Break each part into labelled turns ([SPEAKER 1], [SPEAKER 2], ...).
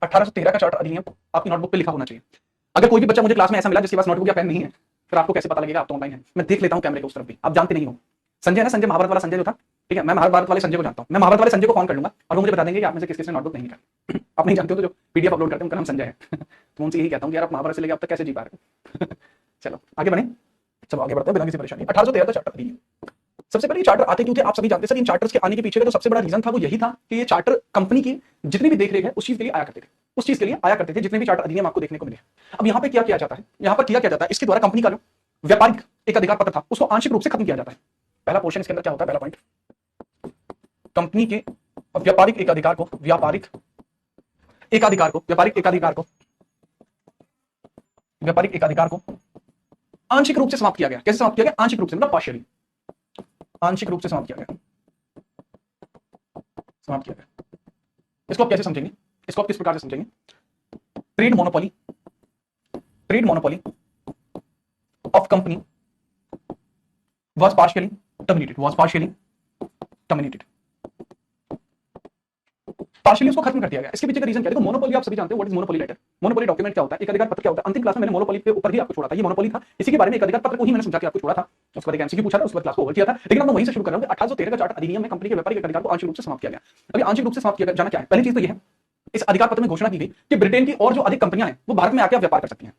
[SPEAKER 1] 1813 का चार्टर अधिनियम आपकी नोटबुक पे लिखा होना चाहिए। अगर कोई भी बच्चा मुझे क्लास में ऐसा मिला जिसके पास नोटबुक या पेन नहीं है, फिर आपको कैसे पता लगेगा? आप तो ऑनलाइन है, मैं देख लेता हूँ कैमरे को उस तरफ भी, आप जानते नहीं हो। संजय ना, संजय महाभारत वाला संजय जो था, ठीक है, मैं महाभारत वाले संजय को जानता हूँ, मैं महाभारत वाले संजय को फोन कर लूंगा और वो मुझे बता देंगे कि आप में से किस किसने नोटबुक नहीं निकाली। आप नहीं जानते हो तो जो पीडीएफ अपलोड करते हैं उनका नाम संजय है। तो उनसे यही कहता हूँ कि यार आप महाभारत से लेकर अब तक कैसे जी पा रहे हो। चलो आगे बढ़े, चलो आगे बढ़ते हैं बिना किसी परेशानी। 1813 का चार्टर अधिनियम। सबसे पहले चार्टर आते क्योंकि आप सभी जानते हैं सर, इन चार्टर्स के आने के पीछे का जो सबसे बड़ा रीजन था वो यही था कि ये चार्टर कंपनी की जितनी भी देखरेख है उस चीज के लिए आया करते थे, उस चीज के लिए आया करते थे जितने भी चार्टर अधिनियम आपको देखने को मिले। अब यहाँ पे क्या किया जाता है, यहाँ पर किया क्या जाता है, इसके द्वारा कंपनी का जो व्यापारिक एक अधिकार पत्र था उसको आंशिक रूप से खत्म किया जाता है। पहला पोर्शन इसके अंदर क्या होता है, पहला पॉइंट, कंपनी के व्यापारिक एकाधिकार को, व्यापारिक एकाधिकार को, व्यापारिक एकाधिकार को, व्यापारिक एकाधिकार को आंशिक रूप से समाप्त किया गया। कैसे समाप्त किया गया? आंशिक रूप से, मतलब पार्शियली, आंशिक रूप से समाप्त किया गया, समाप्त किया गया। इसको आप कैसे समझेंगे, इसको आप किस प्रकार से समझेंगे? Trade monopoly, trade monopoly of company was partially terminated, was partially terminated, partially उसको खत्म कर दिया गया। इसके पीछे का रीजन क्या है? देखो मोनोपोली आप सभी जानते हो, what is monopoly letter, monopoly document क्या होता है, एक अधिकार पत्र क्या होता है। अंतिम क्लास में मैंने मोनोपोली के ऊपर ही आपको छोड़ा था, ये मोनोपोली था, इसी के बारे में एक अधिकार पत्र को ही मैंने समझा के आपको छोड़ा था। उसके बाद एक एमसीक्यू पूछा था, उसके बाद क्लास को ओवर किया था, लेकिन अब मैं वहीं से शुरू कर रहा हूं कि 1813 का चार्टर अधिनियम में कंपनी के व्यापारिक अधिकार को आंशिक रूप से समाप्त किया गया। अभी आंशिक रूप से समाप्त किया जाना क्या है? पहली चीज तो ये है, इस अधिकार पत्र में घोषणा की गई कि ब्रिटेन की और जो अधिक कंपनियां हैं वो भारत में आकर व्यापार कर सकती हैं,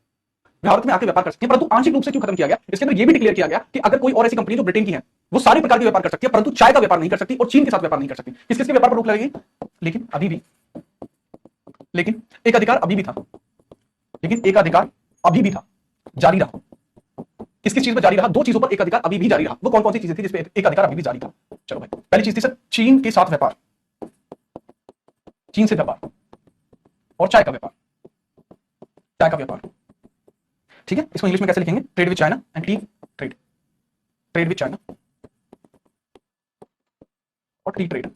[SPEAKER 1] भारत में आकर व्यापार कर सकती है। परंतु आंशिक रूप से क्यों खत्म किया गया? इसके अंदर यह भी डिक्लेयर किया गया कि अगर कोई और ऐसी कंपनी जो ब्रिटेन की है वो सारे प्रकार के व्यापार कर सकती है, परंतु चाय का व्यापार नहीं कर सकती और चीन के साथ व्यापार नहीं कर सकती। किस किसके व्यापार पर रोक लगेगी? लेकिन अभी भी, लेकिन एक अधिकार अभी भी था, लेकिन एक अधिकार अभी भी था, जारी रहा। किस किस चीज पर जारी रहा? दो चीजों पर एक अधिकार अभी भी जारी रहा। वो कौन कौन सी चीजें थी जिसपे एक अधिकार अभी भी जारी था? चलो भाई, पहली चीज थी सर चीन के साथ व्यापार, चीन से व्यापार, और चाय का व्यापार, चाय का व्यापार, ठीक है। इसको इंग्लिश में कैसे लिखेंगे? Trade with China and T trade, trade with China और टी ट्रेड।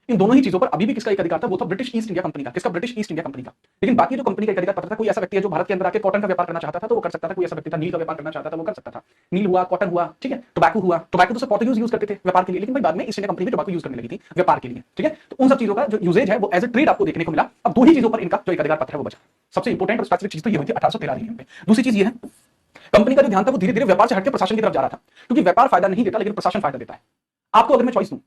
[SPEAKER 1] इन दोनों ही चीजों पर अभी भी किसका एक अधिकार था? वो था ब्रिटिश ईस्ट इंडिया कंपनी का। किसका? ब्रिटिश ईस्ट इंडिया कंपनी का। लेकिन बाकी जो कंपनी का एक अधिकार पत्र था, कोई ऐसा व्यक्ति है जो भारत के अंदर आके कॉटन का व्यापार करना चाहता था तो वो कर सकता था, कोई ऐसा व्यक्ति था नील का व्यापार करना चाहता था वो कर सकता था। नील हुआ, कॉटन हुआ, ठीक है, टोबैको हुआ, टोबैको तो पोर्तुगीज यूज करते थे व्यापार के लिए, लेकिन बाद में ईस्ट इंडिया कंपनी भी टोबैको यूज करने लगी थी व्यापार के लिए, ठीक है। तो उन सब चीजों का जो यूजेज है वो एज ए ट्रेड आपको देखने को मिला। अब दो ही चीजों पर इनका जो एक अधिकार पत्र है वो बचा। सबसे इंपॉर्टेंट और स्पेसिफिक चीज तो ये हुई थी 1813 अधिनियम पे। दूसरी चीज ये है, कंपनी का जो ध्यान था वो धीरे धीरे व्यापार से हटकर प्रशासन की तरफ जा रहा था, क्योंकि व्यापार फायदा नहीं देता लेकिन प्रशासन फायदा देता है। आपको अगर मैं चॉइस दूं,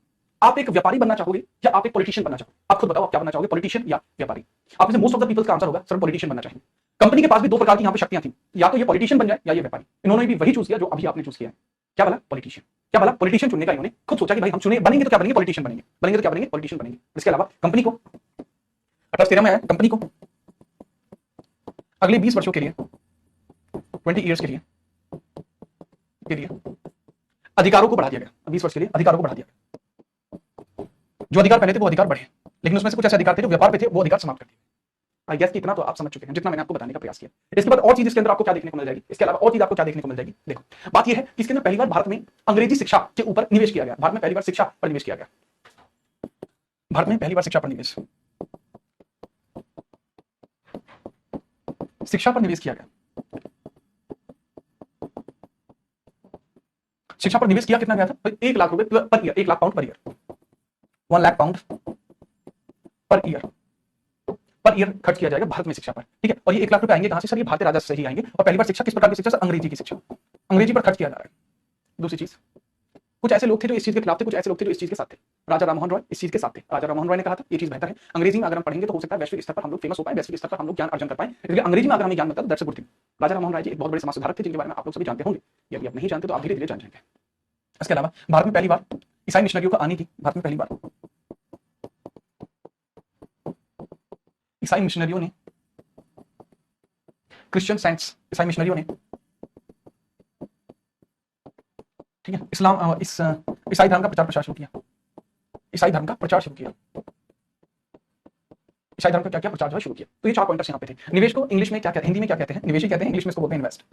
[SPEAKER 1] आप एक व्यापारी बनना चाहोगे या आप एक पॉलिटिशियन बनना चाहोगे? आप खुद बताओ, आप क्या बनना चाहोगे, पॉलिटिशियन या व्यापारी? आप में से मोस्ट ऑफ द पीपल्स का आंसर होगा सर पॉलिटिशियन बनना चाहिए। कंपनी के पास भी दो प्रकार की यहां पे शक्तियां थी, या तो ये पॉलिटिशियन बन जाए या ये व्यापारी। इन्होंने भी वही चूज किया जो अभी आपने चूज किया है। क्या बोला? पॉलिटिशियन। क्या बोला? पॉलिटिशियन चुनने का इन्होंने खुद सोचा कि भाई हम चुने बनेंगे तो क्या बनेंगे? पॉलिटिशियन बनेंगे, बनेंगे तो क्या बनेंगे? पॉलिटिशियन बनेंगे। इसके अलावा कंपनी को 1813 में आया, कंपनी को अगले 20 वर्षों के लिए, 20 ईयर्स के लिए अधिकारों को बढ़ा दिया गया। 20 वर्ष के लिए अधिकारों को बढ़ा दिया गया। जो अधिकार पहले थे वो अधिकार बढ़े, लेकिन उसमें से कुछ ऐसे अधिकार थे जो व्यापार पे थे, वो अधिकार समाप्त कर दिए। आई गेस कि इतना तो आप समझ चुके हैं जितना मैंने आपको बताने का प्रयास किया। इसके बाद और चीज इसके अंदर आपको क्या देखने को मिल जाएगी, इसके अलावा और चीज आपको क्या देखने को मिल जाएगी? देखो, बात यह है कि इसके अंदर पहली बार भारत में अंग्रेजी शिक्षा के ऊपर निवेश किया गया। भारत में पहली बार शिक्षा पर निवेश किया गया, भारत में पहली बार शिक्षा पर निवेश, शिक्षा पर निवेश किया गया। शिक्षा पर निवेश किया कितना गया था? 1 लाख रुपए per year, 1 lakh pound per year, 1 lakh pound per year खर्च किया जाएगा भारत में शिक्षा पर, ठीक है। और ये 1 लाख रुपए आएंगे कहां से? सर ये भारतीय राजस्व से ही आएंगे। और पहली बार शिक्षा किस प्रकार की शिक्षा? सर अंग्रेजी की शिक्षा, अंग्रेजी पर खर्च किया जा रहा है। दूसरी चीज, कुछ ऐसे लोग थे जो इस चीज के खिलाफ थे, कुछ ऐसे लोग थे जो इस चीज के साथ थे। राजा राममोहन रॉय इस चीज के साथ थे। राजा राममोहन रॉय ने कहा था ये चीज बेहतर है, अंग्रेजी में अगर हम पढ़ेंगे तो हो सकता है वैश्विक स्तर पर हम लोग फेमस हो पाए, वैश्विक स्तर पर हम लोग ज्ञान अर्जन कर पाए, इसलिए अंग्रेजी में अगर हमें ज्ञान मिलता है that's a good thing. Raja Rammohan Rai ji एक बहुत बड़े समाज सुधारक थे जिनके बारे में आप लोग सभी जानते होंगे, यदि आप नहीं जानते तो आप धीरे धीरे जान जाएंगे। इसके अलावा भारत में पहली बार ईसाई मिशनरियों का आनी थी। भारत में पहली बार ईसाई मिशनरियों ने, क्रिश्चियन साइंस, ईसाई मिशनरियों ने, ठीक है, इस्लाम इस ईसाई धर्म का प्रचार प्रसार शुरू किया। ईसाई धर्म का प्रचार शुरू किया, ईसाई धर्म का क्या किया? प्रचार जो है शुरू किया। तो ये 4 पॉइंटर्स यहाँ पे थे। निवेश को इंग्लिश में क्या कहते हैं, हिंदी में क्या कहते हैं? निवेश ही कहते हैं, इंग्लिश में इसको बोलते हैं इन्वेस्ट।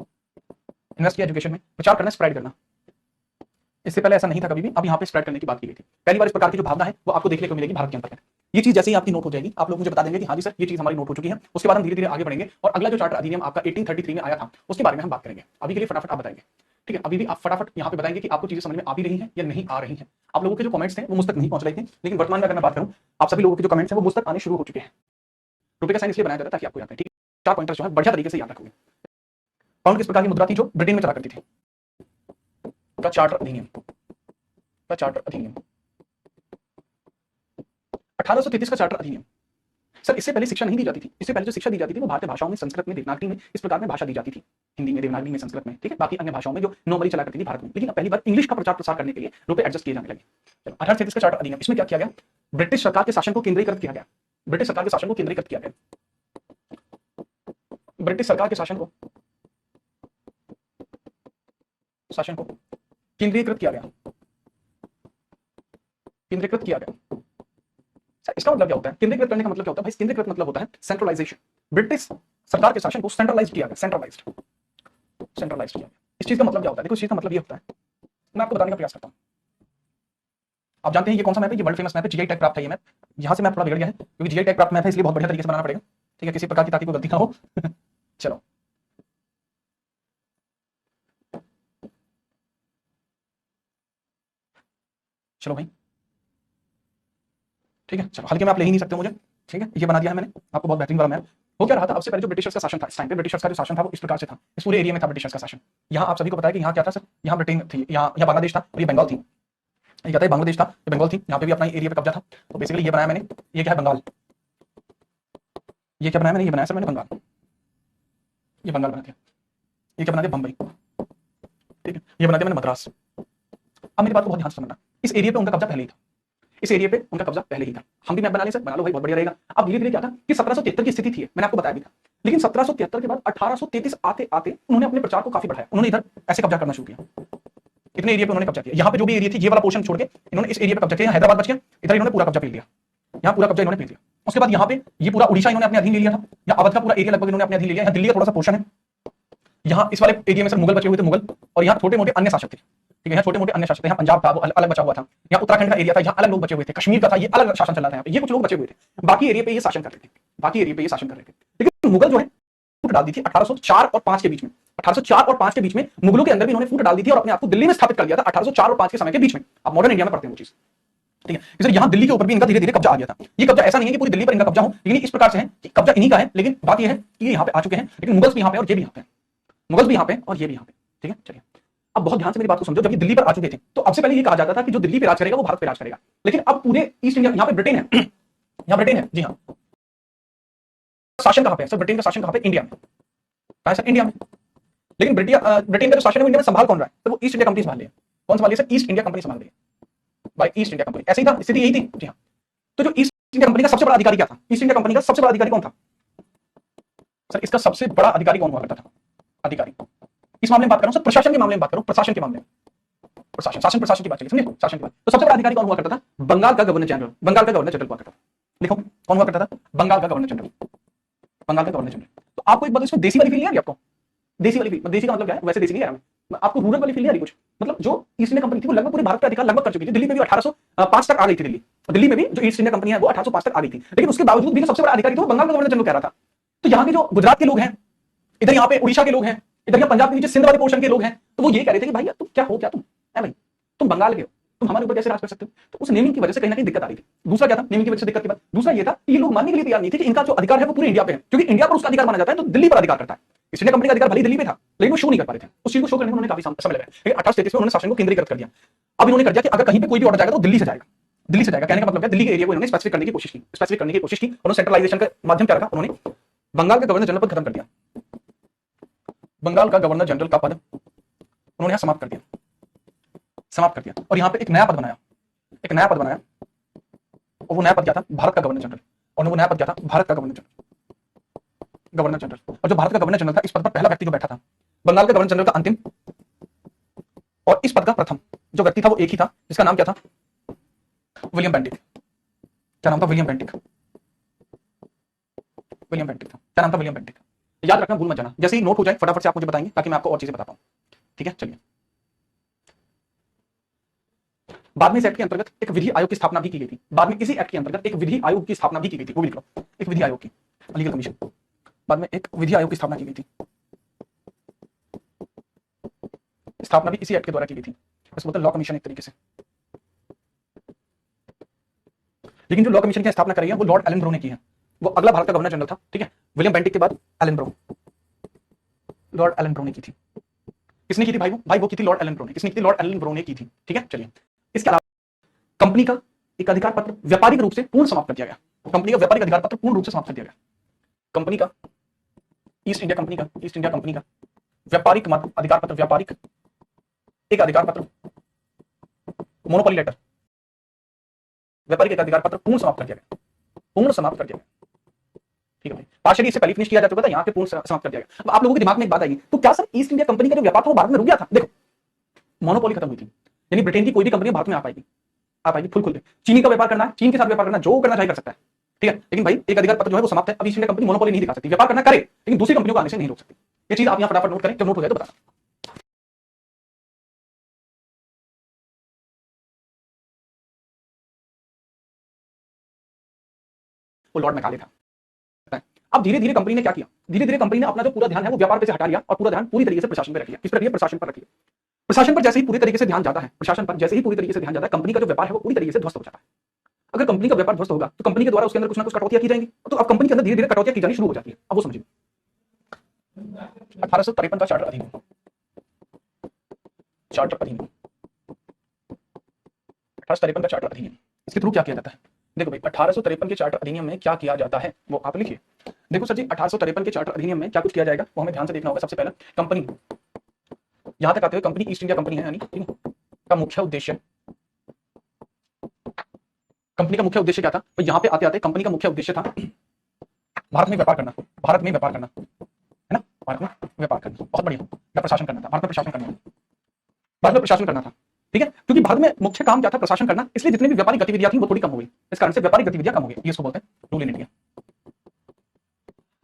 [SPEAKER 1] इन्वेस्ट किया एजुकेशन में, प्रचार करना, स्प्रेड करना। इससे पहले ऐसा नहीं था कभी भी, अब यहाँ पे स्प्रेड करने की बात की गई थी। पहली बार इस प्रकार की जो भावना है वो आपको देखने को मिलेगी भारत के अंदर। ये चीज जैसे ही आपकी नोट हो जाएगी, आप लोग मुझे बता देंगे कि हाँ जी सर ये चीज हमारी नोट हो चुकी है। उसके बाद हम धीरे धीरे आगे बढ़ेंगे और अगला जो चार्टर अधिनियम आपका 1833 में आया था उसके बारे में हम बात करेंगे। अभी के लिए फटाफट आप बताएंगे, ठीक है, अभी भी आप फटाफट यहाँ पे बताएंगे कि आपको चीजें समझ में आ भी रही हैं या नहीं आ रही हैं। आप लोगों के जो कमेंट्स थे वो मुझ तक नहीं पहुंच रहे थे, लेकिन वर्तमान में अगर मैं बात करूं, आप सभी लोगों के जो कमेंट्स हैं वो मुझ तक आने शुरू हो चुके हैं। रुपए का साइन इसलिए बनाया जाता है ताकि आपको याद है, ठीक है। 4 पॉइंटर्स जो है बढ़िया तरीके से याद रखोगे। पाउंड किस प्रकार की मुद्रा थी जो ब्रिटेन में चला करती थी? का चार्टर अधिनियम, का चार्टर अधिनियम 1833 का चार्टर अधिनियम। सर इससे पहले शिक्षा नहीं दी जाती थी, इससे पहले जो शिक्षा दी जाती थी वो भारतीय भाषाओं में, संस्कृत में, देवनागरी में, इस प्रकार में भाषा दी जाती थी। हिंदी में, देवनागरी में, संस्कृत में, ठीक है, बाकी अन्य भाषाओं में जो नॉर्मली चला करती थी भारत में। लेकिन पहली बार इंग्लिश का प्रचार प्रसार करने के लिए रुपए एडजस्ट किए जाने लगे। 1833 का चार्टर अधिनियम, इसमें क्या किया गया? ब्रिटिश सरकार के शासन को केंद्रीकृत किया गया। ब्रिटिश सरकार के शासन को केंद्रीकृत किया गया। ब्रिटिश सरकार के शासन को केंद्रीकृत किया गया। केंद्रीकृत किया गया। इसका मतलब क्या होता है? केंद्रीकृत करने का मतलब क्या होता है भाई? केंद्रीकृत मतलब होता है सेंट्रलाइजेशन। ब्रिटिश सरकार के शासन को सेंट्रलाइज किया गया। सेंट्रलाइज्ड किया गया। इस चीज का मतलब क्या होता है? देखो इस चीज का मतलब ये होता है, मैं आपको बताने का प्रयास करता हूं। आप जानते हैं ये कौन सा मैप है? ये वर्ल्ड फेमस मैप है, जीआई टैग प्राप्त है ये मैप। यहां से मैप थोड़ा बिगड़ गया है क्योंकि जीआई टैग प्राप्त मैप है, इसलिए बहुत बढ़िया तरीके से बनाना पड़ेगा, ठीक है, किसी प्रकार की ताकि कोई गलती ना हो। चलो चलो भाई, ठीक है, चलो हल्के में आप ले ही नहीं सकते मुझे, ठीक है, ये बना दिया है मैंने आपको, बहुत बेहतरीन वाला मैप। हो क्या रहा था? सबसे पहले जो ब्रिटिशर्स का शासन था, इस टाइम पे ब्रिटिशर्स का जो शासन था वो इस प्रकार से था, इस पूरे एरिया में था ब्रिटिशर्स का शासन। यहाँ आप सभी को पता है कि यहाँ क्या था सर? यहाँ ब्रिटेन थी, यहाँ बांग्लादेश था और ये बंगाल थी। ये कहता है बांग्लादेश था, ये बंगाल थी, यहाँ पे भी अपना एरिया पे कब्जा था। तो बेसिकली ये बनाया मैंने, ये क्या है? बंगाल। ये क्या बनाया मैंने? ये बनाया सर मैंने बंगाल, ये बंगाल बना दिया। ये क्या बना दिया? बंबई, ठीक है, ये बना दिया मैंने मद्रास। अब मेरी बात को बहुत ध्यान से समझना, इस एरिया पे उनका कब्जा पहले ही था, इस एरिया पे उनका कब्जा पहले ही था। हम भी मैप बना ले सर, बना लो भाई, बहुत बढ़िया रहेगा। अब धीरे धीरे क्या था कि 1773 की स्थिति थी, मैंने आपको बताया भी था, लेकिन 1773 के बाद 1833 आते आते उन्होंने अपने प्रचार को काफी बढ़ाया। उन्होंने इधर ऐसे कब्जा करना शुरू किया, इतने एरिया पे उन्होंने कब्जा किया। यहाँ पे जो भी एरिया थी, ये वाला पोर्शन छोड़ के इन्होंने इस एरिया पे कब्जा किया। हैदराबाद बच गया, इधर इन्होंने पूरा कब्जा कर लिया, यहाँ पूरा कब्जा इन्होंने ले लिया। उसके बाद यहाँ पे ये पूरा उड़ीसा इन्होंने अपने अधीन ले लिया था, या अवध का पूरा एरिया लगभग इन्होंने अपने अधीन ले लिया। यहाँ दिल्ली का थोड़ा सा पोर्शन है, यहाँ इस वाले एरिया में सर मुगल बचे हुए थे, मुगल, और यहाँ छोटे मोटे अन्य शासक थे, ठीक है, यहाँ छोटे मोटे अन्य शासक थे। यहाँ पंजाब था वो अलग बचा हुआ था, यहाँ उत्तराखंड का एरिया था, यहाँ अलग लोग बचे हुए थे, कश्मीर का था, ये अलग शासन चल रहा था, यहाँ पे ये कुछ लोग बचे हुए थे, बाकी एरिया पे ये शासन कर रहे थे, बाकी एरिया पे ये शासन कर रहे थे। लेकिन मुगल जो है फूट डाल दी थी 1804 और 5 के बीच में। 1804 और 5 के बीच में मुगलों के अंदर भी इन्होंने फूट डाल दी थी और अपने आप को दिल्ली में स्थापित कर लिया था 1804 और 5 के समय के बीच में। आप मॉडर्न इंडिया में पढ़ते हैं वो चीज, ठीक है। इसलिए यहाँ दिल्ली के ऊपर भी इनका धीरे धीरे कब्जा आ गया था। ये कब्जा ऐसा नहीं है कि पूरी दिल्ली पर इनका कब्जा हो, लेकिन इस प्रकार से है कि कब्जा इन्हीं का है, लेकिन बात यह है कि ये यहाँ पे आ चुके हैं, लेकिन मुगल्स भी यहाँ पे और ये भी यहाँ पे, मुगल्स भी यहाँ पे और ये भी यहाँ पे, ठीक है। चलिए अब बहुत ध्यान से मेरी बात को समझो। जब ये दिल्ली पर आ चुके थे तो अब से पहले ये कहा जाता था कि जो दिल्ली पे राज करेगा वो भारत पे राज करेगा, लेकिन अब पूरे ईस्ट इंडिया, यहाँ पे ब्रिटेन है, यहाँ ब्रिटेन है, जी हाँ, शासन कहाँ पे है सर? ब्रिटेन का शासन कहाँ पे? इंडिया में, कहाँ है सर? इंडिया में। लेकिन ब्रिटेन का जो शासन है वो इंडिया में संभाल कौन रहा है? तो वो ईस्ट इंडिया कंपनी संभाल रही है। कौन संभाल रही है सर? ईस्ट इंडिया कंपनी संभाल रही है भाई, ईस्ट इंडिया कंपनी। ऐसे ही था, स्थिति यही थी, जी हाँ। तो जो ईस्ट इंडिया कंपनी का सबसे बड़ा अधिकारी क्या था? ईस्ट इंडिया कंपनी का सबसे बड़ा अधिकारी कौन था सर? इसका सबसे बड़ा अधिकारी कौन हुआ करता था? अधिकारी इस मामले में बात करूं सर, प्रशासन के मामले में बात करूं, प्रशासन के मामले में, प्रशासन, शासन प्रशासन की बात चलिए, समझे, शासन की बात। तो सबसे बड़ा अधिकारी कौन हुआ करता था? बंगाल का गवर्नर जनरल, बंगाल का गवर्नर जनरल हुआ करता था। लिखो कौन हुआ करता था? बंगाल का गवर्नर जनरल, बंगाल का गवर्नर जनरल। तो आपको एक बात इसमें देसी वाली फील नहीं आ रही? आपको देसी वाली फील, देसी का मतलब क्या है? वैसे देसी नहीं आ रहा मैं, आपको रूरल वाली फील नहीं आ रही कुछ? मतलब जो ईस्ट इंडिया कंपनी थी वो लगभग पूरे भारत का अधिकार लगभग कर चुकी थी। दिल्ली में भी 1805 तक आ गई थी, दिल्ली में भी जो ईस्ट इंडिया कंपनी है वो 1805 तक आ गई थी, लेकिन उसके बावजूद भी सबसे बड़ा अधिकारी तो बंगाल का गवर्नर जनरल कह रहा था। तो यहाँ के जो गुजरात के लोग हैं, इधर यहाँ पे उड़ीसा के लोग हैं, इधर यहाँ पंजाब के नीचे सिंध वाले पोर्शन के लोग हैं, तो वो ये कह रहे थे कि भाई तुम क्या हो, क्या तुम है भाई, तुम बंगाल के हो, तुम हमारे ऊपर कैसे राज कर सकते हो? तो उस नेमिंग की वजह से कहीं ना कहीं दिक्कत आ रही थी। दूसरा क्या था नेमिंग की वजह से दिक्कत की बात? दूसरा ये था कि ये लोग मानने के लिए तैयार नहीं थे कि इनका जो अधिकार है वो पूरे इंडिया पे है, क्योंकि इंडिया पर उसका अधिकार माना जाता है तो दिल्ली पर अधिकार करता है। ईस्ट इंडिया कंपनी का अधिकार भले दिल्ली पे था, लेकिन वो शो नहीं कर पा रहे थे। उस चीज को शो करने में उन्होंने काफी समय लगाया। लेकिन 1833 में उन्होंने शासन को केंद्रीकृत कर दिया। अब इन्होंने कर दिया कि अगर कहीं पे कोई भी ऑर्डर जाएगा तो दिल्ली से जाएगा, दिल्ली से जाएगा। कहने का मतलब है दिल्ली के एरिया को इन्होंने स्पेसिफिक करने की कोशिश की, स्पेसिफिक करने की कोशिश की। उन्होंने सेंट्रलाइजेशन का माध्यम क्या रखा? उन्होंने बंगाल के गवर्नर जनरल पद खत्म कर दिया, बंगाल का गवर्नर जनरल का पद उन्होंने यहां समाप्त कर दिया, समाप्त कर दिया। और यहां पे एक नया पद बनाया, एक नया पद बनाया, और वो नया पद क्या था? भारत का गवर्नर जनरल। और वो नया पद क्या था? भारत का गवर्नर जनरल, गवर्नर जनरल। और जो भारत का गवर्नर जनरल था, इस पद पर पहला व्यक्ति जो बैठा था, बंगाल का गवर्नर जनरल का अंतिम और इस पद का प्रथम जो व्यक्ति था वो एक ही था, जिसका नाम क्या था? William Bentinck. क्या नाम था? विलियम बेंटिक, विलियम बेंटिक था। क्या नाम था? William Bentinck. याद रखना, भूल मत जाना। जैसे ही नोट हो जाए फटाफट से आप मुझे बताएंगे ताकि मैं आपको और चीजें बता पाऊं, ठीक है। चलिए, बाद में इस एक्ट के अंतर्गत एक विधि आयोग की स्थापना भी की गई थी। बाद में इसी एक्ट के अंतर्गत एक विधि आयोग की स्थापना भी की गई थी, वो भी लिख लो, एक विधि आयोग की, लीगल कमीशन। बाद में एक विधि आयोग की स्थापना की गई थी। स्थापना भी इसी एक्ट के द्वारा की गई थी, इसको बोलते हैं लॉ कमीशन एक तरीके से। लेकिन जो लॉ कमीशन की स्थापना करी है वो लॉर्ड एलन ब्रो ने की है। वो अगला भारत का गवर्नर जनरल था, ठीक है, विलियम बेंटिक के बाद Ellenborough, Lord Ellenborough ने की थी। किसने की थी भाई? वो की थी लॉर्ड एलन ब्रो ने। किसने की थी? लॉर्ड एलन ब्रो ने की थी, ठीक है। चलिए, इसके अलावा कंपनी का एक अधिकार पत्र व्यापारिक रूप से पूर्ण समाप्त कर दिया गया। कंपनी का व्यापारिक अधिकार पत्र पूर्ण रूप से समाप्त कर दिया गया। कंपनी का ईस्ट इंडिया कंपनी का व्यापारिक अधिकार पत्र, व्यापारिक एक अधिकार पत्र, मोनोपोली लेटर, व्यापारिक एक अधिकार पत्र पूर्ण समाप्त कर दिया गया, पूर्ण समाप्त कर दिया गया, ठीक है भाई। पार्शियली इससे पहले फिनिश किया जा चुका था, यहां पे पूर्ण समाप्त कर दिया गया। अब आप लोगों के दिमाग में एक बात आएगी, तो क्या सर ईस्ट इंडिया कंपनी का जो व्यापार था वो भारत में रुक गया था? देखो, मोनोपोली खत्म हुई थी, यानी ब्रिटेन की कोई भी कंपनी भारत में आ पाएगी फुल खुल के। चीनी का व्यापार करना है, चीन के साथ व्यापार करना, जो करना चाहे कर सकता है, ठीक है। लेकिन भाई एक अधिकार पत्र जो है वो समाप्त है। अब ईस्ट इंडिया कंपनी मोनोपोली नहीं दिखा सकती, व्यापार करना करे लेकिन दूसरी कंपनियों को आने से नहीं रोक सकती। ये चीज आप यहां फटाफट नोट करें, जब नोट हो जाए तो बताना। वो लॉर्ड मैकाले था। अब धीरे धीरे कंपनी ने क्या किया? धीरे धीरे कंपनी ने अपना जो पूरा ध्यान है वो व्यापार पे से हटा लिया और पूरा ध्यान पूरी तरीके से प्रशासन पे रख लिया। किस पर? प्रशासन पर रख लिया। प्रशासन पर जैसे ही पूरी तरीके से ध्यान जाता है, प्रशासन पर जैसे ही पूरी तरीके से ध्यान जाता है, कंपनी का जो व्यापार है वो पूरी तरीके से ध्वस्त हो जाता है। अगर कंपनी का व्यापार ध्वस्त होगा तो कंपनी के द्वारा उसके अंदर कुछ ना कुछ कटौतियां की जाएंगी, तो अब कंपनी के अंदर धीरे धीरे कटौतियां की जानी शुरू हो जाती है। अब वो समझिए 1853 का चार्टर अधिनियम, चार्टर अधिनियम 1853 का चार्टर अधिनियम, इसके थ्रू क्या किया जाता है? देखो भाई 1853 के चार्टर अधिनियम में क्या किया जाता है वो आप लिखिए। देखो सर जी, 1853 के चार्टर अधिनियम में क्या कुछ किया जाएगा वो हमें ध्यान से देखना होगा। सबसे पहला, कंपनी, यहां तक आते हुए कंपनी ईस्ट इंडिया कंपनी है, यानी का मुख्य उद्देश्य, कंपनी का मुख्य उद्देश्य क्या था? तो यहां पे आते आते कंपनी का मुख्य उद्देश्य था भारत में व्यापार करना, भारत में व्यापार करना, है ना, भारत में व्यापार करना, बहुत बढ़िया, या प्रशासन करना था, भारत में प्रशासन करना, भारत में प्रशासन करना था, ठीक है। क्योंकि भारत में मुख्य काम क्या था? प्रशासन करना, इसलिए जितनी भी व्यापारिक गतिविधियां थी वो थोड़ी कम हो गई। इस कारण से व्यापारिक गतिविधियां कम हो गई, ये इसको बोलते हैं रूल इन इंडिया।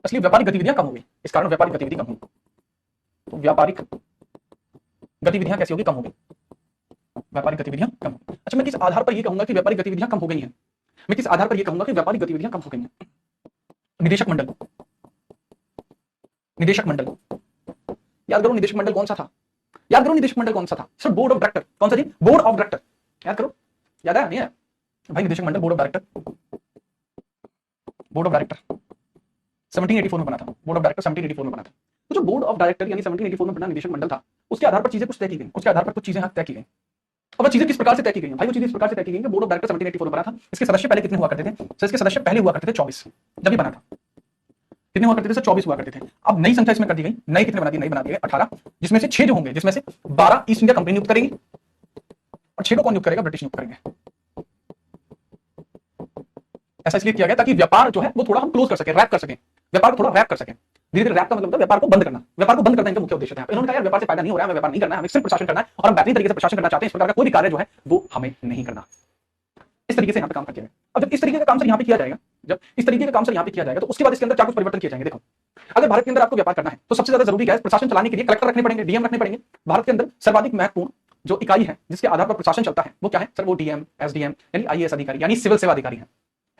[SPEAKER 1] इसलिए व्यापारिक गतिविधियां कम हो गई, इस कारण व्यापारिक गतिविधि कम हुई। तो व्यापारिक गतिविधियां कैसी होगी? कम हो गई, व्यापारिक गतिविधियां कम हो गई। अच्छा, मैं किस आधार पर यह कहूंगा कि व्यापारिक गतिविधियां कम हो गई हैं? मैं किस आधार पर यह कहूंगा कि व्यापारिक गतिविधियां कम हो गई हैं? निदेशक मंडल, निदेशक मंडल, याद करो निदेशक मंडल कौन सा था? याद करो निदेशक मंडल कौन सा था? Sir board of director. कौन सा जी? Board of director. याद करो, याद है नहीं है भाई? निदेशक मंडल, board of director, board of director 1784 में बना था। बोर्ड ऑफ डायरेक्टर 1784 में बना था। तो जो बोर्ड ऑफ डायरेक्टर यानी 1784 में बना निदेशक मंडल था, उसके आधार पर चीजें कुछ तय की गई, उसके आधार पर कुछ चीजें तय की गई। अब चीजें किस प्रकार से तय की गई भाई? वो चीजें इस प्रकार से तय की गई कि बोर्ड ऑफ डायरेक्टर 1784 में बना था। इसके सदस्य पहले कितने हुआ करते थे? सर इसके सदस्य पहले हुआ करते थे 24, जब भी बना था। कितने हुआ करते थे सर? 24 हुआ करते थे। अब नई संख्या इसमें कर दी गई, नई कितने बना दी? नई बना दी गई 18, जिसमें से 6 जो होंगे, जिसमें से 12 ईस्ट इंडिया कंपनी नियुक्त करेगी और 6 को कौन नियुक्त करेगा? ब्रिटिश नियुक्त करेंगे। ऐसा इसलिए किया गया ताकि व्यापार जो है वो थोड़ा हम क्लोज कर सके, रैप कर सके, व्यापार को थोड़ा रैप कर सके। धीरे धीरे रैप का मतलब व्यापार को बंद करना, व्यापार को बंद करना इनका मुख्य उद्देश्य था। इन्होंने कहा यार व्यापार से फायदा नहीं हो रहा है, हमें व्यापार नहीं करना है, हमें सिर्फ प्रशासन करना है और हम बेहतरीन तरीके से प्रशासन करना चाहते हैं। इस प्रकार का कोई भी कार्य जो है वो हमें नहीं करना। इस तरीके से यहाँ पे काम किया जाएगा। अब जब इस तरीके का काम सर यहाँ पे किया जाएगा, जब इस तरीके का काम सर यहाँ पे किया जाएगा तो उसके बाद इसके अंदर क्या कुछ परिवर्तन किए जाएंगे? देखो, अगर भारत के अंदर आपको व्यापार करना है तो सबसे ज्यादा जरूरी क्या है? प्रशासन चलाने के लिए कलेक्टर रखने पड़ेंगे, डीएम रखने पड़ेंगे। भारत के अंदर सर्वाधिक महत्वपूर्ण जो इकाई है जिसके आधार पर प्रशासन चलता है वो क्या है सर? वो डीएम, एसडीएम यानी आईएएस अधिकारी यानी सिविल सेवा अधिकारी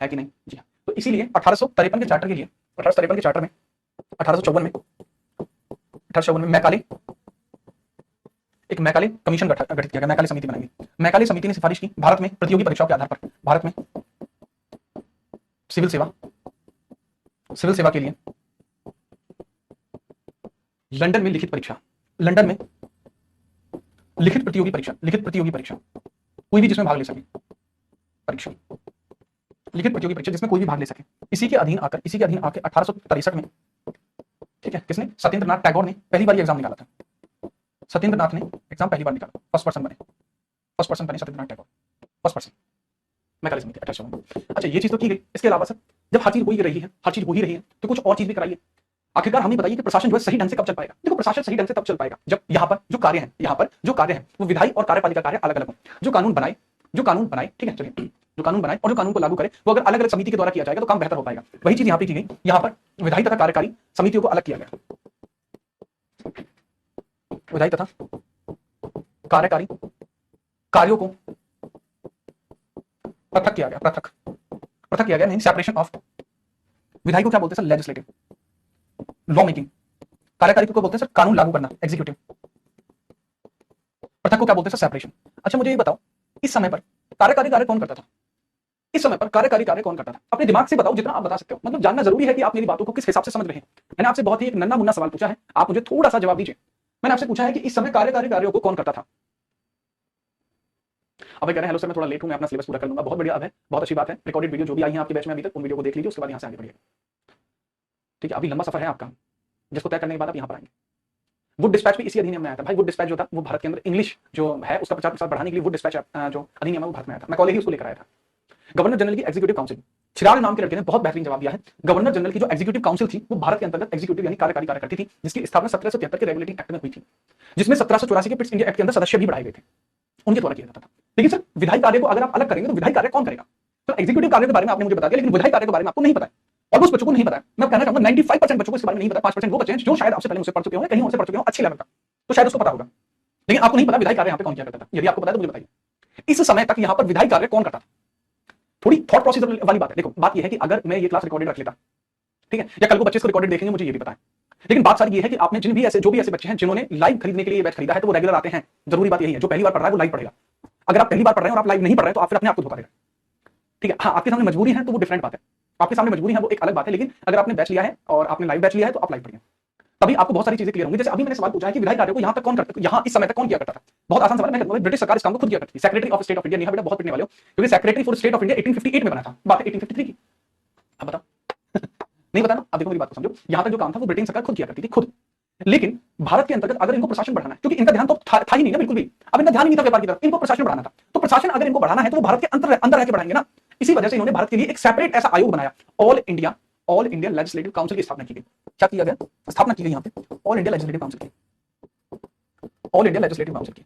[SPEAKER 1] है कि नहीं? जी हाँ। तो इसीलिए 1853 के चार्टर के लिए, 1853 के चार्टर में 1854 में मैकाले, एक मैकाले कमीशन गठित किया गया, मैकाले समिति बनाई गई। मैकाले समिति ने सिफारिश की भारत में प्रतियोगी परीक्षाओं के आधार पर, भारत में सिविल सेवा के लिए लंदन में लिखित परीक्षा, लंदन में लिखित प्रतियोगी परीक्षा कोई भी जिसमें भाग ले सके, परीक्षा लिखित प्रतियोगी परीक्षा जिसमें कोई भी भाग ले सके। इसी के अधीन आकर 1863 में, ठीक है, किसने? सत्येंद्र नाथ टैगोर ने पहली बार एग्जाम निकाला था। सत्येंद्र नाथ ने एग्जाम पहली बार निकाला, फर्स्ट पर्सन बने Satyendra Nath Tagore, first person. Macaulay समिति 1854। अच्छा, ये चीज तो की गई। इसके अलावा सर जब हर चीज हो ही रही है तो कुछ और चीज भी कराइए। आखिरकार हमें बताइए कि प्रशासन जो है सही ढंग से कब चल पाएगा? देखो, प्रशासन सही ढंग से तब चल पाएगा जब यहाँ पर जो कार्य है वो विधायी और कार्यपालिका कार्य अलग अलग हो। जो कानून बनाए, ठीक है, चलिए, जो कानून बनाए और जो कानून को लागू करे वो अगर अलग अलग समिति के द्वारा किया जाएगा तो काम बेहतर हो पाएगा। वही चीज यहाँ पे की गई। यहाँ पर विधायी तथा कार्यकारी समितियों को अलग किया गया, विधायी तथा कार्यकारी कार्यों को पृथक किया गया, नहीं, सेपरेशन ऑफ। विधायी को क्या बोलते हैं सर? Legislative, law making. कार्यकारी को बोलते हैं सर? कानून लागू करना, एग्जीक्यूटिव। पृथक को क्या बोलते हैं? सेपरेशन। अच्छा मुझे ये बताओ, इस समय पर कार्यकारी कार्य कौन करता था? इस समय पर कार्यकारी कार्य कौन करता था? अपने दिमाग से बताओ, जितना आप बता सकते हो। मतलब जानना जरूरी है कि आप मेरी बातों को किस हिसाब से समझ रहे हैं। मैंने आपसे बहुत ही एक नन्ना मुन्ना सवाल पूछा है, आप मुझे थोड़ा सा जवाब दीजिए। मैंने आपसे पूछा है कि इस समय कार्यकारी कार्यों को कौन करता था? अब कह रहे हैं हेलो सर मैं थोड़ा लेट हूं, मैं अपना सिलेबस पूरा कर लूंगा। बहुत बढ़िया, अब है, बहुत अच्छी बात है। रिकॉर्डेड वीडियो जो भी आई है आपके बैच में अभी तक, उन वीडियो को देख लीजिए, उसके बाद यहां से आगे बढ़िए। ठीक है, अभी लंबा सफर है आपका, जिसको तय करने के बाद आप यहां पर आएंगे। वुड डिस्पैच भी इसी अधिनियम में आया था भाई। वुड डिस्पैच जो था वो भारत के अंदर इंग्लिश जो है उसका प्रचार प्रसार बढ़ाने के लिए वुड डिस्पैच जो अधिनियम है वो भारत में आया था। मैं कॉलेज ही उसको लेकर आया था। गवर्नर जनरल की एग्जीक्यूटिव काउंसिल, चिराग नाम के लड़के ने बहुत बेहतरीन जवाब दिया है। गवर्नर जनरल की जो एग्जीक्यूटिव काउंसिल थी वो भारत के अंतर्गत एग्जीक्यूटिव यानी कार्यकारी कार्य करती थी, जिसकी स्थापना 1773 के रेगुलेटिंग एक्ट में हुई थी, जिसमें 1784 के पिट्स इंडिया एक्ट के अंदर सदस्य भी बढ़ाए गए थे, उनके द्वारा किया जाता था। लेकिन सर विधायी कार्य को अगर आप अलग करेंगे तो विधायी कार्य कौन करेगा? तो एग्जीक्यूटिव कार्य के बारे में आपने मुझे बता दिया, लेकिन विधायी कार्य के बारे में आपको नहीं पता है। ऑलमोस्ट बच्चों को नहीं पता है। मैं कहना चाहूंगा 95% बच्चों को इसके बारे में नहीं पता। 5% वो बच्चे हैं जो शायद आपसे पहले मुझसे पढ़ चुके होंगे, कहीं और से पढ़ चुके हों अच्छे लेवल का, तो शायद उसको पता होगा, लेकिन आपको नहीं पता विधायी कार्य यहाँ पे कौन किया करता था। यदि आपको पता है तो मुझे बताइए, इस समय तक यहाँ पर विधायी कार्य कौन करता था? थोड़ी थॉट प्रोसेस वाली बात है। देखो बात यह है कि अगर मैं ये क्लास रिकॉर्डेड रख लेता, ठीक है, या कल को बच्चे इसको रिकॉर्डेड देखेंगे, मुझे ये भी पता है, लेकिन बात सारी ये है कि आपने जो भी ऐसे बच्चे हैं जिन्होंने लाइव खरीदने के लिए बैच खरीदा है तो वो रेगुलर आते हैं। जरूरी बात यही है, जो पहली बार पढ़ रहा है वो लाइव पढ़ेगा। अगर आप पहली बार पढ़ रहे हैं और आप लाइव नहीं पढ़ रहे हैं तो आप फिर अपने आप को धोखा देगा। ठीक है, हाँ आपके सामने मजबूरी है तो वो डिफरेंट बात है, आपके सामने मजबूरी है वो एक अलग बात है, लेकिन अगर आपने बैच लिया है और आपने लाइव बैच लिया है तो आप लाइव पढ़िए, तभी आपको बहुत सारी चीजें क्लियर होंगी। जैसे अभी मैंने सवाल पूछा है कि विधायी कार्यों को यहाँ तक कौन करता, यहाँ इस समय तक कौन किया करता था? बहुत आसान सवाल है, मैं ब्रिटिश सरकार इस काम को खुद किया करती थी। Secretary of state of India, बेटा बहुत पिटने वाले हो, क्योंकि secretary for state of India 1858 में बना था, बात है 1853 की। अब बताओ नहीं बताना। अब देखो मेरी बात को समझो, यहाँ तक जो काम था वो ब्रिटेन सरकार खुद किया करती थी, खुद। लेकिन भारत के अंतर्गत अगर इनको प्रशासन बढ़ाना है, क्योंकि इनका ध्यान तो था ही नहीं ना बिल्कुल भी, अब इनका ध्यान ही नहीं था व्यापार की तरफ, इनको प्रशासन बढ़ाना था। तो प्रशासन अगर इनको बढ़ाना है तो वो भारत के अंदर रह के बढ़ाएंगे ना। इसी वजह से इन्होंने भारत के लिए एक सेपरेट ऐसा आयोग बनाया, ऑल इंडिया लेजिस्लेटिव काउंसिल की स्थापना की गई। क्या किया गया? स्थापना की गई यहाँ पे ऑल इंडिया लेजिस्लेटिव काउंसिल की, ऑल इंडिया लेजिस्लेटिव काउंसिल की,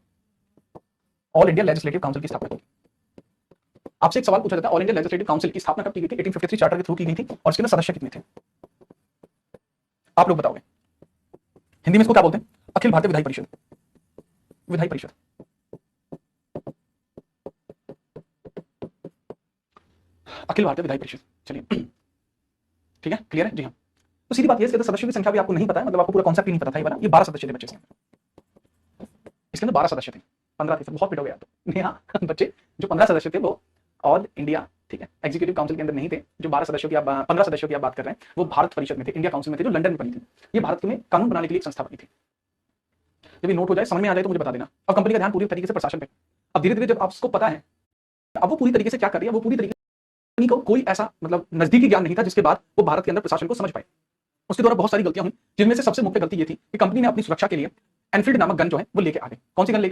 [SPEAKER 1] ऑल इंडिया लेजिस्लेटिव काउंसिल की स्थापना की। आपसे एक सवाल पूछा जाता है, ऑल इंडिया लेजिस्लेटिव काउंसिल की स्थापना कब की गई थी? 1853 चार्टर के थ्रू की गई थी, और इसके अंदर सदस्य कितने थे आप लोग बताओगे? हिंदी में इसको क्या बोलते हैं? अखिल भारतीय विधायी परिषद, विधायी परिषद। अखिल भारतीय विधायी परिषद। चलिए ठीक है, क्लियर है? जी हाँ। तो सीधी बात ये है, इसके अंदर सदस्यों की संख्या भी आपको नहीं पता है, मतलब आपको पूरा कॉन्सेप्ट ही नहीं पता था ये वाला। ये 12 सदस्य थे बच्चे, इसके अंदर 12 सदस्य थे, 15 थे, बहुत पिट हो गया तो यहाँ बच्चे। जो 15 सदस्य थे वो ऑल इंडिया, ठीक है, एग्जीक्यूटिव काउंसिल के अंदर नहीं थे। जो 12 सदस्यों की आप 15 सदस्यों की आप बात कर रहे हैं वो भारत परिषद में थे, इंडिया काउंसिल में थे, जो लंदन में बनी थी। ये भारत में कानून बनाने के लिए एक संस्था बनी थी। जब ये नोट हो जाए, समझ में आ जाए तो मुझे बता देना। अब कंपनी का ध्यान पूरी तरीके से प्रशासन पे। अब धीरे धीरे जब आपको पता है, अब वो पूरी तरीके से क्या कर रही है, वो पूरी तरीके को कोई ऐसा मतलब नजदीकी ज्ञान नहीं था जिसके बाद वो भारत के अंदर प्रशासन को समझ पाए। उसके द्वारा बहुत सारी गलतियां हुई, जिनमें से सबसे मुख्य गलती ये थी कि कंपनी ने अपनी सुरक्षा के लिए एनफील्ड नामक गन जो है वो लेके आ गए। कौन सी गन?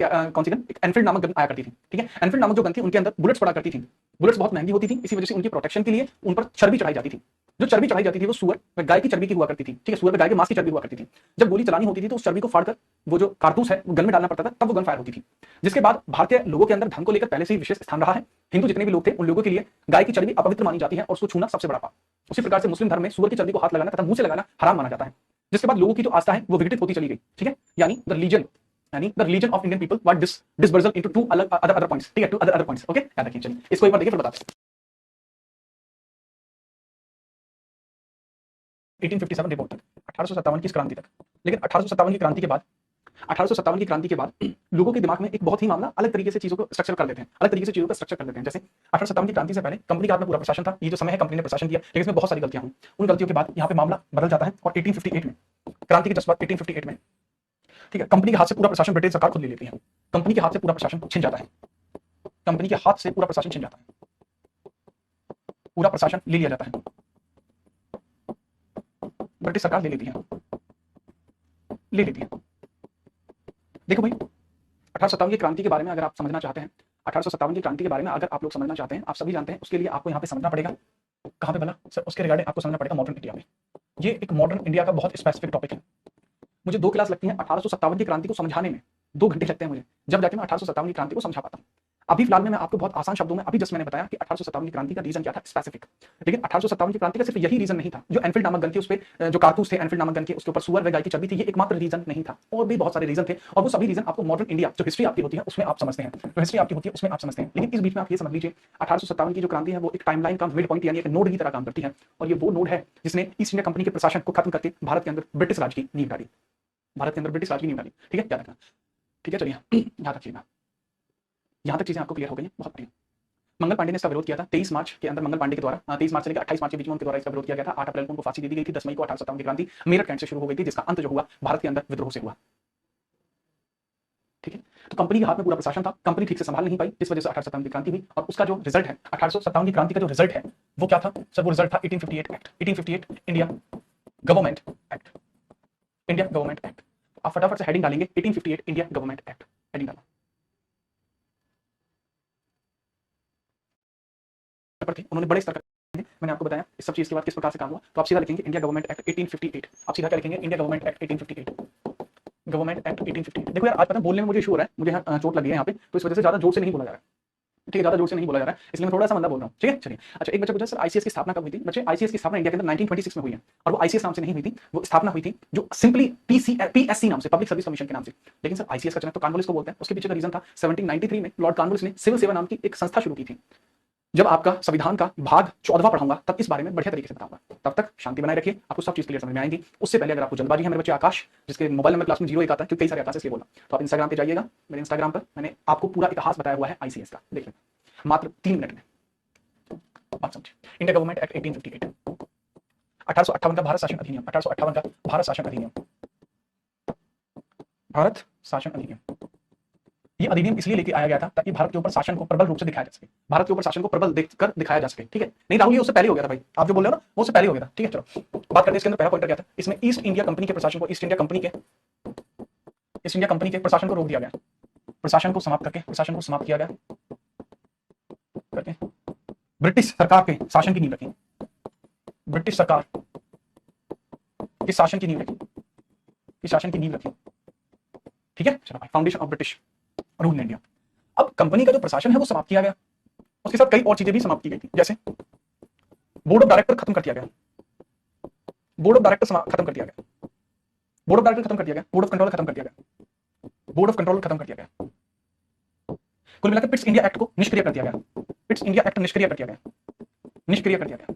[SPEAKER 1] एक एनफील्ड नामक गन आया करती थी, ठीक है। एनफील्ड नामक जो गन थी उनके अंदर बुलेट्स पड़ा करती थी, बुलेट्स बहुत महंगी होती थी, इसी वजह से उनकी प्रोटेक्शन के लिए उन पर चर्बी चढ़ाई जाती थी। जो चर्बी चढ़ाई जाती थी वो सुअर व गाय की चर्बी की हुआ करती थी, ठीक है, सुअर व गाय के मांस की चर्बी हुआ करती थी। जब गोली चलानी होती थी तो उस चर्बी को फाड़कर वो जो कारतूस है वो गन में डालना पड़ता था, तब वो गन फायर होती थी। जिसके बाद भारतीय लोगों के अंदर धर्म को लेकर पहले से ही विशेष स्थान रहा है। हिंदू जितने भी लोग थे उन लोगों के लिए गाय की चर्बी अपवित्र मानी जाती है और उसको छूना सबसे बड़ा पाप। उसी प्रकार से मुस्लिम धर्म में सुअर की चर्बी को हाथ लगाना तथा मुंह से लगाना हराम माना जाता है। जिसके बाद लोगों की जो आस्था है वो विघटित होती चली गई, ठीक है। यानी the religion of Indian people was disbursal into two अलग अदर पॉइंट्स, ठीक है, टू अदर पॉइंट्स। ओके, याद रखिए। चलिए इसको एक बार देखिए फिर बताते हैं। 1857 रिपोर्ट तक, 1857 की क्रांति तक। लेकिन 1857 की क्रांति के बाद 1857 की क्रांति के बाद लोगों के दिमाग में एक बहुत ही मामला अलग तरीके से चीजों को स्ट्रक्चर कर लेते हैं, अलग तरीके से चीजों को स्ट्रक्चर कर लेते हैं। जैसे 1857 की क्रांति से पहले कंपनी के हाथ में पूरा प्रशासन था, ये जो समय है कंपनी ने प्रशासन किया, लेकिन इसमें बहुत सारी गलतियां हुई। उन गलतियों के बाद यहाँ पे मामला बदल जाता है और 1858 में, क्रांति के जस्ट बाद 1858 में, ठीक है, कंपनी के हाथ से पूरा प्रशासन ब्रिटेन सरकार खुद ले लेती है। कंपनी के हाथ से पूरा प्रशासन छिन जाता है, कंपनी के हाथ से पूरा प्रशासन छिन जाता है, पूरा प्रशासन ले लिया जाता है, ब्रिटिश सरकार ले लेती है, ले लेती है। देखो भाई 1857 की क्रांति के बारे में अगर आप समझना चाहते हैं, 1857 की क्रांति के बारे में अगर आप लोग समझना चाहते हैं, आप सभी जानते हैं, उसके लिए आपको यहाँ पे समझना पड़ेगा। कहाँ पे भला सर? उसके रिगार्डिंग आपको समझना पड़ेगा मॉडर्न इंडिया में। ये एक मॉडर्न इंडिया का बहुत स्पेसिफिक टॉपिक है। मुझे 2 क्लास लगती है 1857 की क्रांति को समझाने में, 2 घंटे लगते हैं मुझे, जब जाके मैं 1857 की क्रांति को समझा पाता हूँ। अभी फिलहाल में मैं आपको बहुत आसान शब्दों में अभी जस्ट मैंने बताया कि 1857 की क्रांति का रीजन क्या था स्पेसिफिक। लेकिन 1857 की क्रांति का सिर्फ यही रीजन नहीं था। जो एनफील्ड नामक गन थी, उस पे जो कारतूस थे एनफील्ड नामक गन के, उसके ऊपर सुअर व गाय की चर्बी थी, ये एकमात्र रीजन नहीं था। और भी बहुत सारे रीजन थे, और वो सभी रीजन आपको मॉडर्न इंडिया जो हिस्ट्री आपकी होती है उसमें आप समझते हैं, जो हिस्ट्री आपकी होती है उसमें आप समझते हैं। लेकिन इस बीच में आप ये समझ लीजिए 1857 की जो क्रांति है वो एक टाइमलाइन का मिड पॉइंट यानी एक नोड की तरह काम करती है। और ये वो नोड है जिसने ईस्ट इंडिया कंपनी के प्रशासन को खत्म करके भारत के अंदर ब्रिटिश राज की नींव डाली, भारत के अंदर ब्रिटिश राज की नींव डाली, ठीक है, याद रखना। ठीक है, चलिए यहां तक चीजें, यहां तक चीजें आपको क्लियर हो गई हैं, बहुत बढ़िया। मंगल पांडे ने इसका विरोध किया था 23 मार्च के अंदर, मंगल पांडे के द्वारा 23 मार्च से लेकर 28 मार्च के बीच में उनके द्वारा इसका विरोध किया गया था। 8 अप्रैल को उनको फांसी दे दी गई थी। 10 मई को 1857 की क्रांति मेरठ कैंट से शुरू हो गई थी, जिसका अंत जो हुआ भारत के अंदर विद्रोह से हुआ। ठीक है, तो कंपनी के हाथ में पूरा प्रशासन था, कंपनी ठीक से संभाल नहीं पाई, जिस वजह से 1857 की क्रांति हुई। और उसका जो रिजल्ट है 1857 की क्रांति का जो रिजल्ट है वो क्या था सर? वो रिजल्ट था 1858 act, 1858 India government act, India government act. आप फटाफट से हेडिंग डालेंगे 1858 इंडिया गवर्नमेंट एक्ट, हेडिंग डालो। उन्होंने बड़े स्तर पर, मैंने आपको बताया इस सब चीज के बाद किस प्रकार से काम हुआ, तो आप सीधा लिखेंगे इंडिया गवर्नमेंट एक्ट 1858। आप सीधा क्या लिखेंगे? India government act 1858, government act 1858। देखो यार, आज पता बोलने में मुझे इशू हो रहा है, मुझे यहाँ चोट लगी है यहाँ पे, तो इस वजह से ज्यादा जोर से नहीं बोला जा रहा है। ठीक है, ज्यादा जोर से नहीं बोला जा रहा है, इसलिए मैं थोड़ा सा मंदा बोल रहा हूँ। ठीक है, चलिए। अच्छा, एक बच्चा पूछा सर आईसीएस की स्थापना कब हुई थी? बच्चे, आईसीएस की स्थापना इंडिया के अंदर 1926 में हुई है, और वो आईसीएस नाम से नहीं हुई थी, वो स्थापना हुई थी जो सिंपली पीएससी नाम से, पब्लिक सर्विस कमीशन के नाम से। लेकिन सर आईसीएस का जनक तो कॉर्नवालिस को बोलते हैं, उसके पीछे का रीजन था 1793 में लॉर्ड कॉर्नवालिस ने सिविल सेवा नाम की एक संस्था शुरू की थी। जब आपका संविधान का भाग 14वां पढ़ाऊंगा तब इस बारे में बढ़िया तरीके से बताऊंगा। तब तक शांति बनाए रखिए, आपको सब चीज क्लियर समझ में आएंगी। उससे पहले अगर आपको जल्दबाजी है मेरे बच्चे आकाश, जिसके मोबाइल नंबर क्लास में 01 आता है, क्योंकि कई सारे आकाश इसलिए बोला, तो आप इंस्टाग्राम पे जाइएगा, मेरे इंस्टाग्राम पर मैंने आपको पूरा इतिहास बताया हुआ है आईसीएस का, देख लें मात्र 3 मिनट में, बात समझिए। इंडिया गवर्नमेंट एक्ट 1858, 1858 का भारत शासन अधिनियम, 1858 का भारत शासन अधिनियम, भारत शासन अधिनियम। ये अधिनियम इसलिए लेके आया गया था ताकि भारत के ऊपर शासन को प्रबल रूप से दिखाया जा सके, भारत के ऊपर शासन को प्रबल देखकर दिखाया जा सके। ठीक है, नहीं राहुल, ये उससे पहले हो गया था भाई, आप जो बोल रहे हो ना वो उससे पहले हो गया था। ठीक है, चलो बात करते हैं। इसके अंदर पहला पॉइंटर क्या था? इसमें ईस्ट इंडिया कंपनी के प्रशासन को, ईस्ट इंडिया कंपनी के प्रशासन को रोक दिया गया, प्रशासन को समाप्त करके, प्रशासन को समाप्त किया गया करके ब्रिटिश सरकार के शासन की नींव रखी, ब्रिटिश सरकार के शासन की नींव रखी, शासन की नींव रखी। ठीक है, चलो भाई, foundation of British rule in India. अब कंपनी का जो प्रशासन है वो समाप्त किया गया, उसके साथ कई और चीजें भी समाप्त की गई थी, जैसे बोर्ड ऑफ डायरेक्टर खत्म कर दिया गया, बोर्ड ऑफ डायरेक्टर खत्म कर दिया गया, बोर्ड ऑफ डायरेक्टर खत्म कर दिया गया, बोर्ड ऑफ कंट्रोल खत्म कर दिया गया, बोर्ड ऑफ कंट्रोल खत्म कर दिया गया। कुल मिलाकर पिट्स इंडिया एक्ट को निष्क्रिय कर दिया गया, पिट्स इंडिया एक्ट निष्क्रिय कर दिया गया, निष्क्रिय कर दिया गया।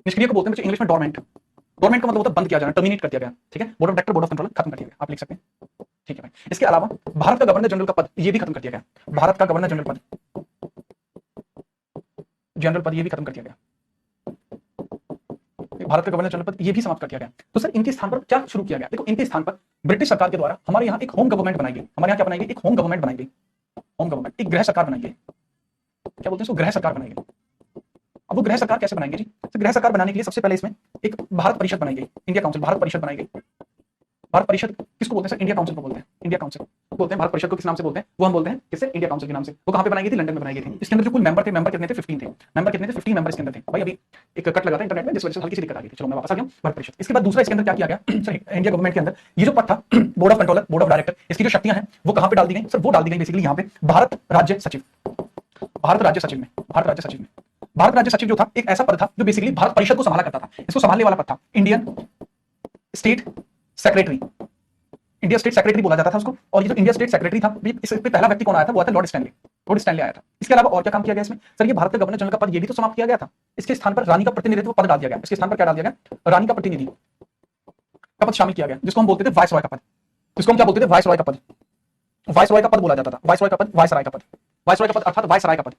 [SPEAKER 1] निष्क्रिय को बोलते हैं इंग्लिश में डोरमेंट, डोरमेंट का मतलब होता है बंद किया जाना, टर्मिनेट कर दिया गया। ठीक है, board of director, board of control खत्म कर दिया गया, आप लिख सकते हैं। ठीक है भाई, इसके अलावा भारत का गवर्नर जनरल का पद ये भी खत्म कर दिया गया, भारत का गवर्नर जनरल पद, जनरल पद ये भी खत्म कर दिया गया, भारत का गवर्नर जनरल पद ये भी समाप्त कर दिया गया। तो सर इनके स्थान पर क्या शुरू किया गया? देखो, इनके स्थान पर ब्रिटिश सरकार के द्वारा हमारे यहाँ एक होम गवर्नमेंट बनाई गई, हमारे यहाँ क्या बनाई गई? एक होम गवर्नमेंट बनाई गई, होम गवर्नमेंट, एक गृह सरकार बनाई गई। क्या बोलते हैं इसको? गृह सरकार बनाई गई। अब वो गृह सरकार कैसे बनाएंगे जी? तो गृह सरकार बनाने के लिए सबसे पहले इसमें एक भारत परिषद बनाई गई, इंडिया काउंसिल, भारत परिषद बनाई गई। भारत परिषद किसको बोलते हैं सर? इंडिया काउंसिल को बोलते हैं, इंडिया काउंसिल बोलते हैं। भारत परिषद को किस नाम से बोलते हैं? वो हम बोलते हैं किससे? इंडिया काउंसिल के नाम से। वो कहां पे बनाई गई थी? लंदन में बनाई गई थी। इसके अंदर जो कुल मेंबर थे, मेंबर कितने थे? 15 थे। मेंबर कितने थे? 15 मेंबर इसके अंदर थे। भाई अभी एक कट लगा था इंटरनेट में, जिस वजह से हल्की सी दिक्कत आ गई थी। चलो मैं वापस आ गया। भारत परिषद। इसके बाद दूसरा इसके अंदर क्या किया गया सर? इंडिया गवर्नमेंट के अंदर ये जो पद था, board of controller, board of director, इसकी जो शक्तियां हैं वो कहां पे डाल दी गई सर? वो डाल दी गई बेसिकली यहाँ पे भारत राज्य सचिव, भारत राज्य सचिव में, भारत राज्य सचिव में। भारत राज्य सचिव जो था एक ऐसा पद था जो बेसिकली भारत परिषद को संभाला करता था। इसको संभालने वाला पद था Indian state secretary, India state secretary बोला जाता था उसको। और ये जो इंडिया स्टेट सेक्रेटरी था, इस पे पहला व्यक्ति कौन आया था? वो था लॉर्ड स्टैनली, लॉर्ड स्टैनली आया था। इसके अलावा और क्या काम किया गया इसमें सर? ये भारत के गवर्नर जनरल का पद ये भी तो समाप्त किया गया था। इसके स्थान पर रानी का प्रतिनिधित्व पद डाल दिया गया। इसके स्थान पर क्या डाल दिया गया? रानी का प्रतिनिधि का पद शामिल किया गया, जिसको हम बोलते थे वाइसरॉय का पद। जिसको हम क्या बोलते थे? वाइसरॉय का पद, वाइसरॉय का पद बोला जाता था। वाइसरॉय का पद, वाइसराय का पद, वाइसरॉय का पद अर्थात वाइसराय का पद,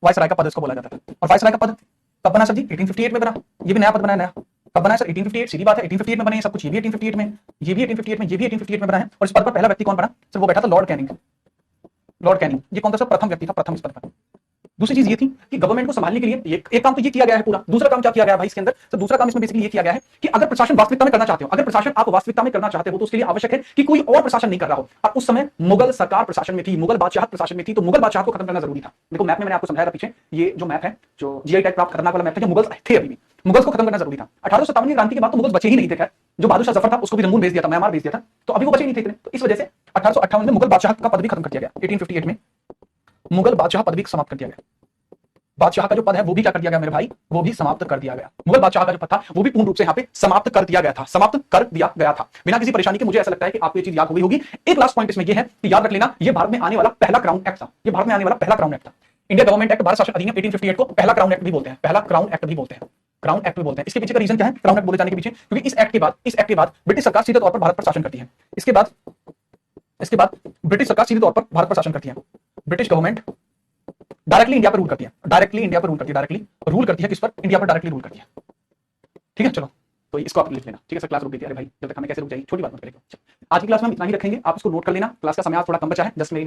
[SPEAKER 1] वाइसराय का पद इसको बोला जाता था। और वाइसराय का पद कब बना सर जी? 1858 में बना। ये भी नया पद बनाया, नया कब बना सर? 1858। सीधी बात है, 1858 में बने सब कुछ। ये भी 1858 में, ये भी 1858 में, ये भी 1858 में बना है। और इस पद पर पहला व्यक्ति कौन बना सर? वो बैठा था लॉर्ड कैनिंग, लॉर्ड कैनिंग। ये कौन था सर? प्रथम व्यक्ति था, प्रथम इस पद पर। दूसरी चीज ये थी कि गवर्नमेंट को संभालने के लिए एक काम तो ये किया गया है पूरा। दूसरा काम क्या किया गया है भाई इसके अंदर? तो दूसरा काम इसमें बेसिकली ये किया गया है कि अगर प्रशासन वास्तविकता में करना चाहते हो, अगर प्रशासन आप वास्तविकता में करना चाहते हो, तो उसके लिए आवश्यक है कि कोई और प्रशासन नहीं कर रहा हो। और उस समय मुगल सरकार प्रशासन में थी, मुगल बादशाह प्रशासन में थी, तो मुगल बादशाह को खत्म करना जरूरी था। देखो मैप में मैंने आपको समझाया था पीछे, ये जो मैप है, जो जीआई टैग प्राप्त खतरनाक वाला मैप था, मुगल थे अभी भी, मुगल्स को खत्म करना जरूरी था। 1857 की क्रांति के बाद तो मुगल बचे ही नहीं थे। खैर जो बहादुर शाह जफर था उसको भी रंगून भेज दिया था, म्यांमार भेज दिया था, तो अभी वो बचे ही नहीं थे इतने। तो इस वजह से 1858 में मुगल बादशाह का पद भी खत्म कर दिया गया। 1858 में मुगल बादशाह पद भी समाप्त कर दिया गया। बादशाह का जो पद है वो भी क्या कर दिया गया मेरे भाई? वो भी समाप्त कर दिया गया। मुगल बादशाह का जो पद था वो भी पूर्ण रूप से यहाँ पे समाप्त कर दिया गया था, समाप्त कर दिया गया था बिना किसी परेशानी के। मुझे ऐसा लगता है कि आपको ये चीज याद हो गई होगी। एक लास्ट पॉइंट इसमें ये है कि याद रख लेना, ये भारत में आने वाला पहला क्राउन एक्ट था। ये भारत में आने वाला पहला क्राउन एक्ट था। इंडिया गवर्नमेंट एक्ट, भारत शासन अधिनियम 1858 को पहला क्राउन एक्ट भी बोलते हैं, पहला क्राउन एक्ट भी बोलते हैं, क्राउन एक्ट भी बोलते हैं। इसके पीछे का रीजन क्या है क्राउन एक्ट बोले जाने के पीछे? क्योंकि इस एक्ट के बाद ब्रिटिश सरकार सीधे तौर पर भारत पर शासन करती है। इसके बाद इसके बाद ब्रिटिश सरकार सीधे तौर पर भारत पर शासन करती है। ब्रिटिश गवर्नमेंट डायरेक्टली इंडिया पर रूल करती है, डायरेक्टली इंडिया पर रूल करती है, डायरेक्टली रूल करती है किस पर? इंडिया पर डायरेक्टली रूल करती है। ठीक है, चलो तो इसको आप लिख लेना। ठीक है सर, क्लास रुक गई थी, अरे भाई जब तक हमें कैसे रुक जाएगी, छोटी बात मत करेगा। आज की क्लास में हम इतना ही रखेंगे, आप इसको नोट कर लेना। क्लास का समय आज थोड़ा कम बचा है, 10 मिनट